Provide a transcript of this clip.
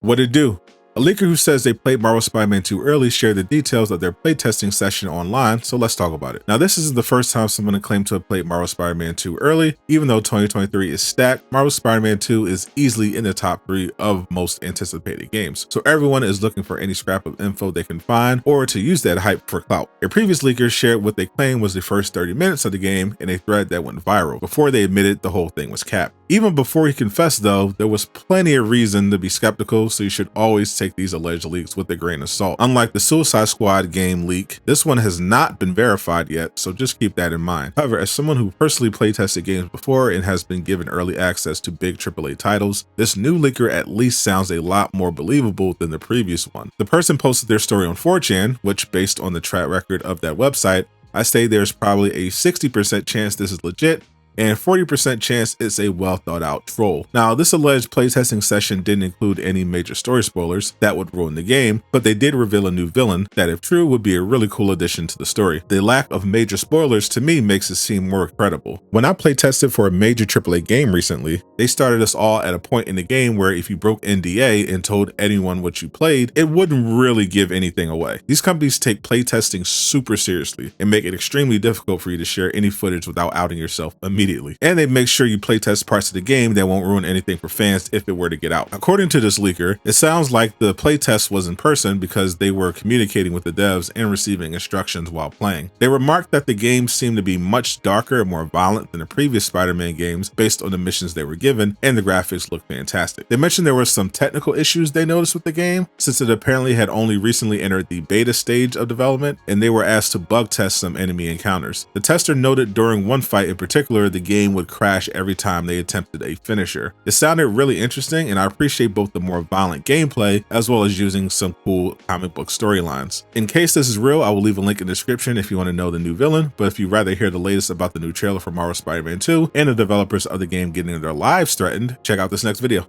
What it do? A leaker who says they played Marvel Spider-Man 2 early shared the details of their playtesting session online, so let's talk about it. Now, this isn't the first time someone claimed to have played Marvel Spider-Man 2 early. Even though 2023 is stacked, Marvel Spider-Man 2 is easily in the top 3 of most anticipated games, so everyone is looking for any scrap of info they can find or to use that hype for clout. A previous leaker shared what they claimed was the first 30 minutes of the game in a thread that went viral before they admitted the whole thing was capped. Even before he confessed though, there was plenty of reason to be skeptical, so you should always take these alleged leaks with a grain of salt. Unlike the Suicide Squad game leak, this one has not been verified yet, so just keep that in mind. However, as someone who personally playtested games before and has been given early access to big AAA titles, this new leaker at least sounds a lot more believable than the previous one. The person posted their story on 4chan, which based on the track record of that website, I say there's probably a 60% chance this is legit, and 40% chance it's a well thought out troll. Now, this alleged playtesting session didn't include any major story spoilers that would ruin the game, but they did reveal a new villain that, if true, would be a really cool addition to the story. The lack of major spoilers to me makes it seem more credible. When I playtested for a major AAA game recently, they started us all at a point in the game where if you broke NDA and told anyone what you played, it wouldn't really give anything away. These companies take playtesting super seriously and make it extremely difficult for you to share any footage without outing yourself immediately. And they make sure you playtest parts of the game that won't ruin anything for fans if it were to get out. According to this leaker, it sounds like the playtest was in person because they were communicating with the devs and receiving instructions while playing. They remarked that the game seemed to be much darker and more violent than the previous Spider-Man games based on the missions they were given, and the graphics looked fantastic. They mentioned there were some technical issues they noticed with the game, since it apparently had only recently entered the beta stage of development, and they were asked to bug test some enemy encounters. The tester noted during one fight in particular, the game would crash every time they attempted a finisher. It sounded really interesting, and I appreciate both the more violent gameplay as well as using some cool comic book storylines. In case this is real, I will leave a link in the description if you want to know the new villain, but if you'd rather hear the latest about the new trailer for Marvel Spider-Man 2 and the developers of the game getting their lives threatened, check out this next video.